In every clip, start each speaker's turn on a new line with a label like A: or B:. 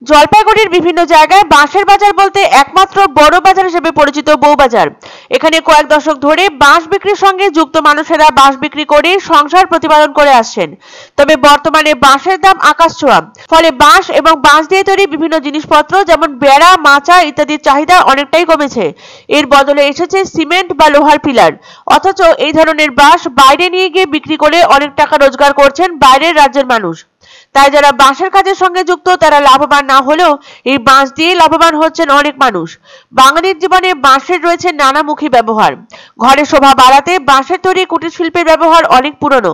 A: জলপাইগুড়ির বিভিন্ন জায়গায় বাঁশের বাজার বলতে একমাত্র বড় বাজার হিসেবে পরিচিত বউবাজার। এখানে কয়েক দশক ধরে বাঁশ বিক্রির সঙ্গে যুক্ত মানুষেরা বাঁশ বিক্রি করে সংসার প্রতিপালন করে আসছেন। তবে বর্তমানে বাঁশের দাম আকাশছোঁয়া, ফলে বাঁশ এবং বাঁশ দিয়ে তৈরি বিভিন্ন জিনিসপত্র যেমন বেড়া, মাচা ইত্যাদির চাহিদা অনেকটাই কমেছে। এর বদলে এসেছে সিমেন্ট বা লোহার পিলার। অথচ এই ধরনের বাঁশ বাইরে নিয়ে গিয়ে বিক্রি করে অনেক টাকা রোজগার করছেন বাইরের রাজ্যের মানুষ। তাই যারা বাঁশের কাজের সঙ্গে যুক্ত তারা লাভবান না হলেও এই বাঁশ দিয়ে লাভবান হচ্ছেন অনেক মানুষ। বাঙালির জীবনে বাঁশের রয়েছে নানামুখী ব্যবহার। ঘরে শোভা বাড়াতে বাঁশের তৈরি কুটির শিল্পের ব্যবহার অনেক পুরনো।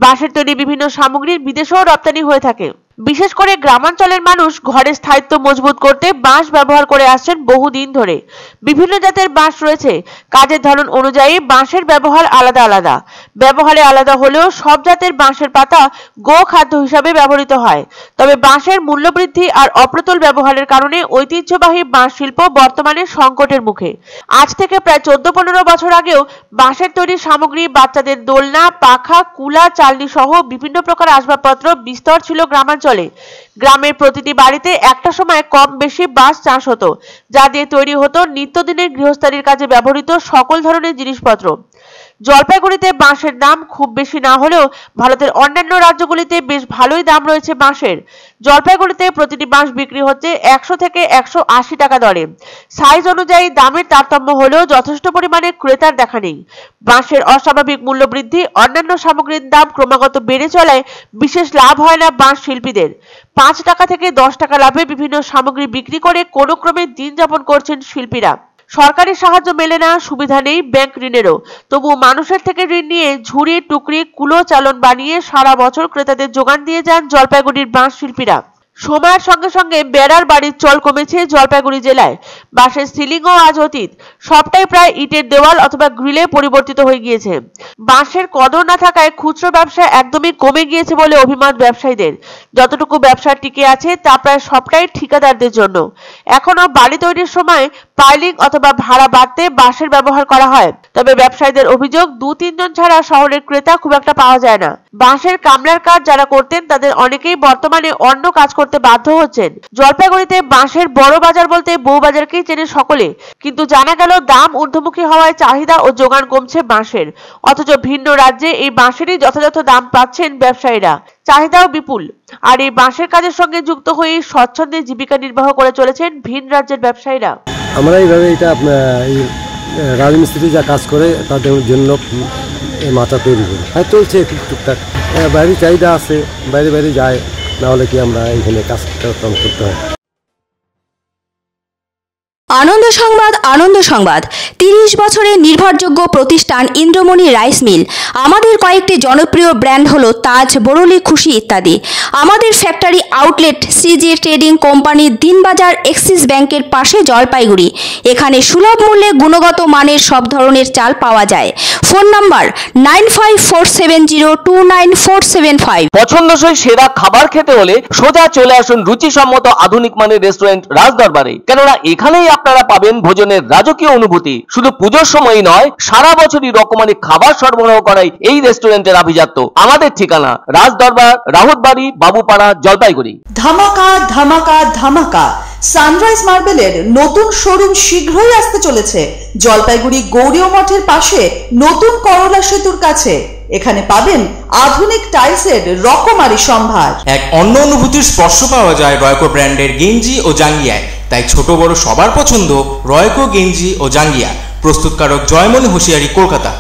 A: বাঁশের তৈরি বিভিন্ন সামগ্রী বিদেশেও রপ্তানি হয়ে থাকে। বিশেষ করে গ্রামাঞ্চলের মানুষ ঘরের স্থায়িত্ব মজবুত করতে বাঁশ ব্যবহার করে আসছেন বহুদিন ধরে। বিভিন্ন জাতের বাঁশ রয়েছে, কাজের ধরন অনুযায়ী বাঁশের ব্যবহার আলাদা আলাদা। ব্যবহারে আলাদা হলেও সব জাতের বাঁশের পাতা গোখাদ্য হিসাবে ব্যবহৃত হয়। তবে বাঁশের মূল্য বৃদ্ধি আর অপ্রতুল ব্যবহারের কারণে ঐতিহ্যবাহী বাঁশ শিল্প বর্তমানে সংকটের মুখে। আজ থেকে প্রায় 14-15 বছর আগেও বাঁশের তৈরি সামগ্রী, বাচ্চাদের দোলনা, পাখা, কুলা, চালনি সহ বিভিন্ন প্রকার আসবাবপত্র বিস্তর ছিল গ্রামাঞ্চলে। গ্রামের প্রতিটি বাড়িতে একটা সময় কম বেশি বাঁশ চাষ হতো, যা দিয়ে তৈরি হতো নিত্যদিনের গৃহস্থালির কাজে ব্যবহৃত সকল ধরনের জিনিসপত্র। জলপাইগুড়িতে বাঁশের দাম খুব বেশি না হলেও ভারতের অন্যান্য রাজ্যগুলিতে বেশ ভালোই দাম রয়েছে বাঁশের। জলপাইগুড়িতে প্রতিটি বাঁশ বিক্রি হচ্ছে 100 থেকে 180 টাকা দরে। সাইজ অনুযায়ী দামের তারতম্য হলেও যথেষ্ট পরিমাণে ক্রেতার দেখা নেই। বাঁশের অস্বাভাবিক মূল্য বৃদ্ধি, অন্যান্য সামগ্রীর দাম ক্রমাগত বেড়ে চলায় বিশেষ লাভ হয় না বাঁশ শিল্পীদের। 5 টাকা থেকে 10 টাকা লাভে বিভিন্ন সামগ্রী বিক্রি করে কোনো ক্রমে দিন যাপন করছেন শিল্পীরা। সরকারি সাহায্য মেলে না, সুবিধা নেই ব্যাংক ঋণেরও। তবু মানুষের থেকে ঋণ নিয়ে ঝুড়ি, টুকরি, কুলো, চালন বানিয়ে সারা বছর ক্রেতাদের যোগান দিয়ে যান জলপাইগুড়ির বাঁশ শিল্পীরা। সময়ের সঙ্গে সঙ্গে বেড়ার বাড়ির চল কমেছে জলপাইগুড়ি জেলায়। বাঁশের সিলিংও আজ অতীত, সবটাই প্রায় ইটের দেওয়াল অথবা গ্রিলে পরিবর্তিত হয়ে গিয়েছে। বাঁশের কদর না থাকায় খুচরো ব্যবসা একদমই কমে গিয়েছে বলে অভিমত ব্যবসায়ীদের। যতটুকু ব্যবসা টিকে আছে তা প্রায় সবটাই ঠিকাদারদের জন্য। এখনো বাড়ি তৈরির সময় পাইলিং অথবা ভাড়া বাড়তে বাঁশের ব্যবহার করা হয়। তবে ব্যবসায়ীদের অভিযোগ, 2-3 জন ছাড়া শহরের ক্রেতা খুব একটা পাওয়া যায় না। বাঁশের কামলার কাজ যারা করতেন তাদের অনেকেই বর্তমানে অন্য কাজ করতে বাধ্য হচ্ছেন। জলপাইগুড়িতে বাঁশের বড় বাজার বলতে বউবাজারকেই চেনে সকলে, কিন্তু জানা গেল দাম ঊর্ধ্বমুখী হওয়ায় চাহিদা ও যোগান কমছে বাঁশের। অথচ ভিন্ন রাজ্যে এই বাঁশেরই যথাযথ দাম পাচ্ছেন ব্যবসায়ীরা। চাহিদাও বিপুল। আর এই বাঁশের কাজের সঙ্গে যুক্ত হয়ে স্বচ্ছন্দে জীবিকা নির্বাহ করে চলেছেন ভিন রাজ্যের ব্যবসায়ীরা।
B: আমরা এইভাবে এটা রাজমিস্ত্রি যা কাজ করে তাদের জন্য মাথা তৈরি করি, হ্যাঁ চলছে টুকটাক। বাইরে চাহিদা আছে, বাইরে বাইরে যায়, না হলে কি আমরা এখানে কাজ করতে হয়।
C: আনন্দ সংবাদ, আনন্দ সংবাদ। 30 বছরের নির্ভরযোগ্য প্রতিষ্ঠান ইন্দ্রমণি রাইস মিল। আমাদের কয়েকটি জনপ্রিয় ব্র্যান্ড হলো তাজ, বরলি, খুশি ইত্যাদি। আমাদের factory outlet CG trading company, Dinbazar, axis ব্যাংকের পাশে জলপাইগুড়ি। এখানে সুলভ মূল্যে গুণগত মানের সব ধরনের চাল পাওয়া যায়। Phone number 9547029475।
D: পছন্দসই সেরা খাবার খেতে হলে সোজা চলে আসুন রুচিসম্মত আধুনিক মানের রেস্টুরেন্ট রাজদরবারে। কেননা এখানেই আপনারা পাবেন ভোজনের রাজকীয় অনুভূতি। শুধু পুজোর সময়ই নয়, সারা বছরই রকমারি খাবার সরবরাহ করাই এই রেস্টুরেন্টের আভিজাত্য। আমাদের ঠিকানা রাজদরবার, রাহুতবাড়ি, বাবুপাড়া, জলপাইগুড়ি।
E: ধামাকা ধামাকা ধামাকা! সানরাইজ মার্বেলের নতুন শোরুম শীঘ্রই আসতে চলেছে জলপাইগুড়ি গৌরীয় মঠের পাশে নতুন করলা সেতুর কাছে। এখানে পাবেন আধুনিক টাইলসের রকমারি সম্ভার।
F: এক অন্য অনুভূতির স্পর্শ পাওয়া যায় রয়কো ব্র্যান্ডের গেঞ্জি ও জাঙ্গিয়ায়। তাই ছোট বড় সবার পছন্দ রয়কো গেঞ্জি ও জাঙ্গিয়া। প্রস্তুতকারক জয়মনি হোশিয়ারি, কলকাতা।